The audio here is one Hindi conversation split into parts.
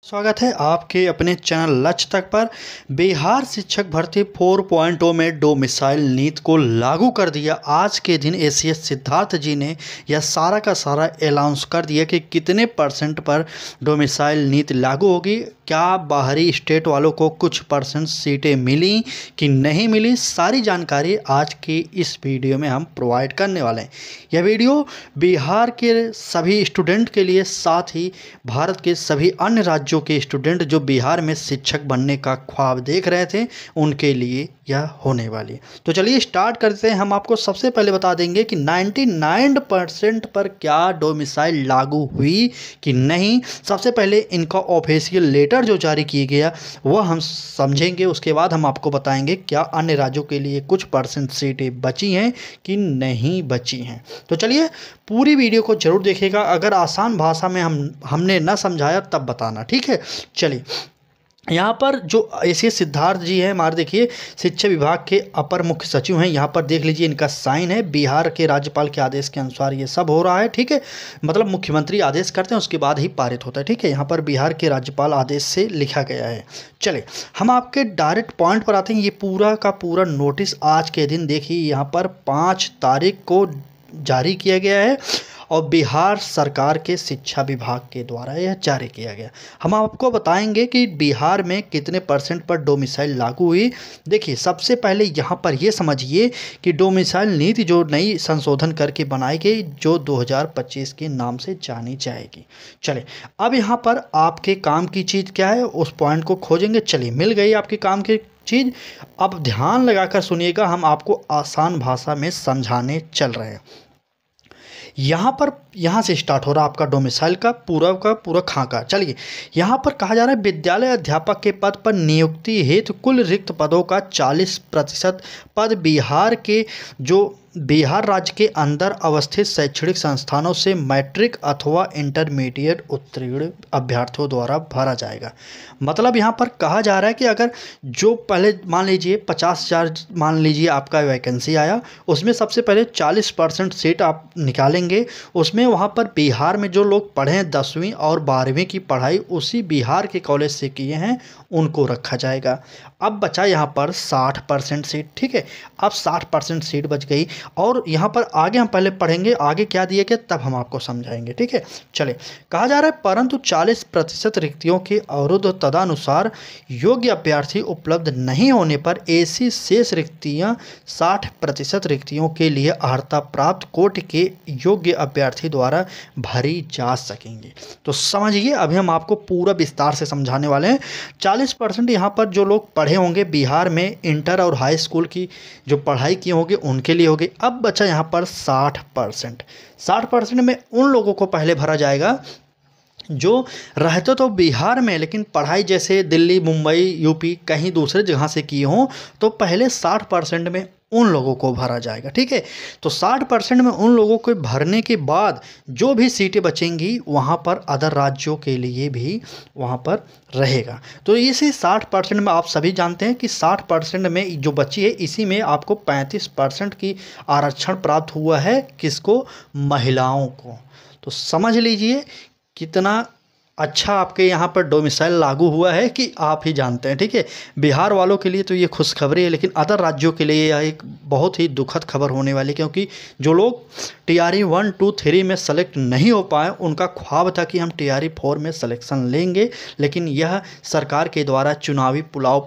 स्वागत है आपके अपने चैनल लक्ष्य तक पर। बिहार शिक्षक भर्ती 4.0 में डोमिसाइल नीति को लागू कर दिया। आज के दिन एसीएस सिद्धार्थ जी ने यह सारा का सारा अनाउंस कर दिया कि कितने परसेंट पर डोमिसाइल नीति लागू होगी। क्या बाहरी स्टेट वालों को कुछ परसेंट सीटें मिली कि नहीं मिली, सारी जानकारी आज की इस वीडियो में हम प्रोवाइड करने वाले हैं। यह वीडियो बिहार के सभी स्टूडेंट के लिए, साथ ही भारत के सभी अन्य राज्यों के स्टूडेंट जो बिहार में शिक्षक बनने का ख्वाब देख रहे थे, उनके लिए यह होने वाली है। तो चलिए स्टार्ट करते हैं। हम आपको सबसे पहले बता देंगे कि 99% पर क्या डोमिसाइल लागू हुई कि नहीं। सबसे पहले इनका ऑफिशियल लेटर जो जारी किया गया वह हम समझेंगे, उसके बाद हम आपको बताएंगे क्या अन्य राज्यों के लिए कुछ परसेंट सीटें बची हैं कि नहीं बची हैं। तो चलिए पूरी वीडियो को जरूर देखिएगा। अगर आसान भाषा में हमने न समझाया तब बताना, ठीक है। चलिए यहाँ पर जो एसीएस सिद्धार्थ जी हैं, हमारे देखिए शिक्षा विभाग के अपर मुख्य सचिव हैं। यहाँ पर देख लीजिए इनका साइन है। बिहार के राज्यपाल के आदेश के अनुसार ये सब हो रहा है, ठीक है। मतलब मुख्यमंत्री आदेश करते हैं, उसके बाद ही पारित होता है, ठीक है। यहाँ पर बिहार के राज्यपाल आदेश से लिखा गया है। चलिए हम आपके डायरेक्ट पॉइंट पर आते हैं। ये पूरा का पूरा नोटिस आज के दिन देखिए यहाँ पर 5 तारीख को जारी किया गया है और बिहार सरकार के शिक्षा विभाग के द्वारा यह जारी किया गया। हम आपको बताएंगे कि बिहार में कितने परसेंट पर डोमिसाइल लागू हुई। देखिए सबसे पहले यहाँ पर ये समझिए कि डोमिसाइल नीति जो नई संशोधन करके बनाई गई, जो 2025 के नाम से जानी जाएगी। चले अब यहाँ पर आपके काम की चीज़ क्या है, उस पॉइंट को खोजेंगे। चलिए मिल गई आपके काम की चीज़। अब ध्यान लगाकर सुनिएगा, हम आपको आसान भाषा में समझाने चल रहे हैं। यहाँ से स्टार्ट हो रहा आपका डोमिसाइल का पूरा खाका। चलिए यहाँ पर कहा जा रहा है विद्यालय अध्यापक के पद पर नियुक्ति हेतु कुल रिक्त पदों का 40% पद बिहार राज्य के अंदर अवस्थित शैक्षणिक संस्थानों से मैट्रिक अथवा इंटरमीडिएट उत्तीर्ण अभ्यर्थियों द्वारा भरा जाएगा। मतलब यहाँ पर कहा जा रहा है कि अगर जो पहले मान लीजिए 50,000 मान लीजिए आपका वैकेंसी आया, उसमें सबसे पहले 40% सीट आप निकालेंगे। उसमें वहाँ पर बिहार में जो लोग पढ़े हैं 10वीं और 12वीं की पढ़ाई उसी बिहार के कॉलेज से किए हैं, उनको रखा जाएगा। अब बचा यहाँ पर 60% सीट, ठीक है। अब 60% सीट बच गई और यहाँ पर आगे हम पहले पढ़ेंगे, आगे क्या दिया गया तब हम आपको समझाएंगे, ठीक है। चले कहा जा रहा है परंतु 40% रिक्तियों के अवरुद्ध तदनुसार योग्य अभ्यर्थी उपलब्ध नहीं होने पर ऐसी शेष रिक्तियाँ 60% रिक्तियों के लिए अर्हता प्राप्त कोटि के योग्य अभ्यर्थी द्वारा भरी जा सकेंगी। तो समझिए अभी हम आपको पूरा विस्तार से समझाने वाले हैं। 40% यहाँ पर जो लोग पढ़े होंगे बिहार में इंटर और हाई स्कूल की जो पढ़ाई किए होंगे उनके लिए होगी। अब बचा यहाँ पर 60%। 60% में उन लोगों को पहले भरा जाएगा जो रहते तो बिहार में लेकिन पढ़ाई जैसे दिल्ली, मुंबई, यूपी कहीं दूसरे जगह से किए हों, तो पहले 60% में उन लोगों को भरा जाएगा, ठीक है। तो 60% में उन लोगों को भरने के बाद जो भी सीटें बचेंगी वहाँ पर अदर राज्यों के लिए भी वहाँ पर रहेगा। तो इसी 60% में आप सभी जानते हैं कि 60% में जो बची है, इसी में आपको 35% की आरक्षण प्राप्त हुआ है। किसको? महिलाओं को। तो समझ लीजिए कितना अच्छा आपके यहाँ पर डोमिसाइल लागू हुआ है कि आप ही जानते हैं, ठीक है। बिहार वालों के लिए तो ये खुशखबरी है, लेकिन अदर राज्यों के लिए यह एक बहुत ही दुखद खबर होने वाली है, क्योंकि जो लोग TRE 1, 2, 3 में सेलेक्ट नहीं हो पाए, उनका ख्वाब था कि हम TRE 4 में सिलेक्शन लेंगे, लेकिन यह सरकार के द्वारा चुनावी पुलाव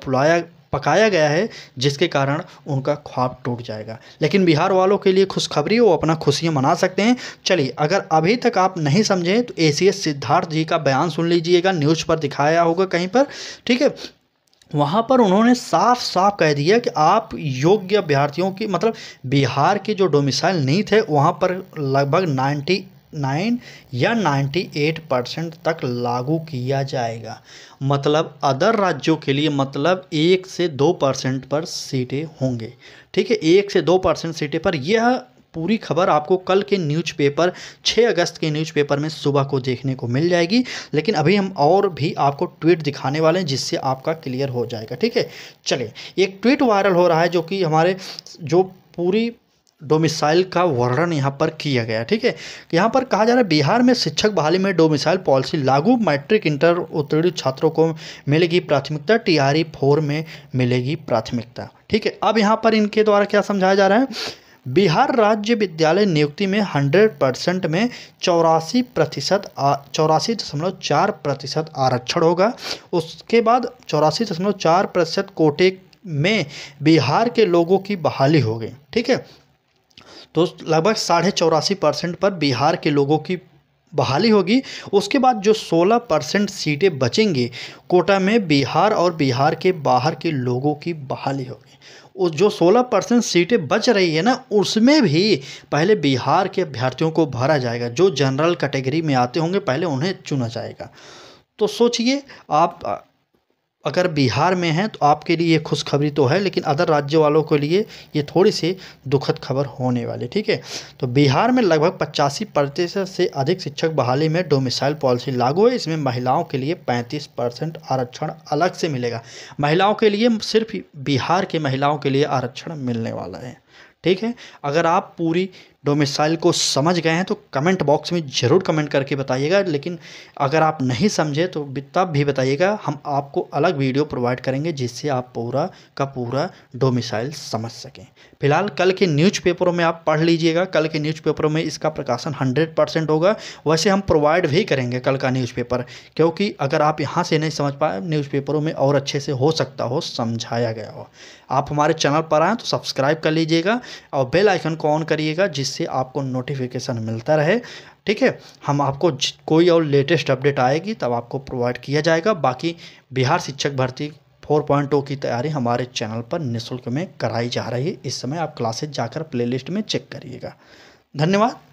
पकाया गया है, जिसके कारण उनका ख्वाब टूट जाएगा। लेकिन बिहार वालों के लिए खुशखबरी, वो अपना खुशियां मना सकते हैं। चलिए अगर अभी तक आप नहीं समझे तो एसीएस सिद्धार्थ जी का बयान सुन लीजिएगा, न्यूज़ पर दिखाया होगा कहीं पर, ठीक है। वहाँ पर उन्होंने साफ साफ कह दिया कि आप योग्य अभ्यर्थियों की, मतलब बिहार की जो डोमिसाइल नीति है वहाँ पर लगभग 99 या 98% तक लागू किया जाएगा। मतलब अदर राज्यों के लिए मतलब 1 से 2% पर सीटें होंगे, ठीक है। 1 से 2% सीटें पर। यह पूरी खबर आपको कल के न्यूज़पेपर 6 अगस्त के न्यूज़पेपर में सुबह को देखने को मिल जाएगी। लेकिन अभी हम और भी आपको ट्वीट दिखाने वाले हैं जिससे आपका क्लियर हो जाएगा, ठीक है। चलिए एक ट्वीट वायरल हो रहा है जो कि हमारे जो पूरी डोमिसाइल का वर्णन यहाँ पर किया गया। ठीक है, यहाँ पर कहा जा रहा है बिहार में शिक्षक बहाली में डोमिसाइल पॉलिसी लागू, मैट्रिक इंटर उत्तीर्ण छात्रों को मिलेगी प्राथमिकता, TRE 4 में मिलेगी प्राथमिकता। ठीक है, अब यहाँ पर इनके द्वारा क्या समझाया जा रहा है, बिहार राज्य विद्यालय नियुक्ति में 100% में 84.4% आरक्षण होगा। उसके बाद 84.4% कोटे में बिहार के लोगों की बहाली होगी। ठीक है, तो लगभग 84.5% पर बिहार के लोगों की बहाली होगी। उसके बाद जो 16% सीटें बचेंगी कोटा में बिहार और बिहार के बाहर के लोगों की बहाली होगी। उस जो 16% सीटें बच रही है ना, उसमें भी पहले बिहार के अभ्यर्थियों को भरा जाएगा। जो जनरल कैटेगरी में आते होंगे पहले उन्हें चुना जाएगा। तो सोचिए, आप अगर बिहार में हैं तो आपके लिए ये खुशखबरी तो है, लेकिन अदर राज्य वालों के लिए ये थोड़ी सी दुखद खबर होने वाली। ठीक है, तो बिहार में लगभग 85% से अधिक शिक्षक बहाली में डोमिसाइल पॉलिसी लागू है। इसमें महिलाओं के लिए 35% आरक्षण अलग से मिलेगा। महिलाओं के लिए, सिर्फ बिहार के महिलाओं के लिए आरक्षण मिलने वाला है। ठीक है, अगर आप पूरी डोमिसाइल को समझ गए हैं तो कमेंट बॉक्स में ज़रूर कमेंट करके बताइएगा, लेकिन अगर आप नहीं समझे तो तब भी बताइएगा। हम आपको अलग वीडियो प्रोवाइड करेंगे जिससे आप पूरा का पूरा डोमिसाइल समझ सकें। फिलहाल कल के न्यूज़पेपरों में आप पढ़ लीजिएगा। कल के न्यूज़पेपरों में इसका प्रकाशन 100% होगा। वैसे हम प्रोवाइड भी करेंगे कल का न्यूज़पेपर, क्योंकि अगर आप यहाँ से नहीं समझ पाए, न्यूज़पेपरों में और अच्छे से हो सकता हो समझाया गया हो। आप हमारे चैनल पर आएँ तो सब्सक्राइब कर लीजिएगा और बेल आइकन को ऑन करिएगा जिससे आपको नोटिफिकेशन मिलता रहे। ठीक है, हम आपको कोई और लेटेस्ट अपडेट आएगी तब आपको प्रोवाइड किया जाएगा। बाकी बिहार शिक्षक भर्ती 4.0 की तैयारी हमारे चैनल पर निःशुल्क में कराई जा रही है। इस समय आप क्लासेज जाकर प्लेलिस्ट में चेक करिएगा। धन्यवाद।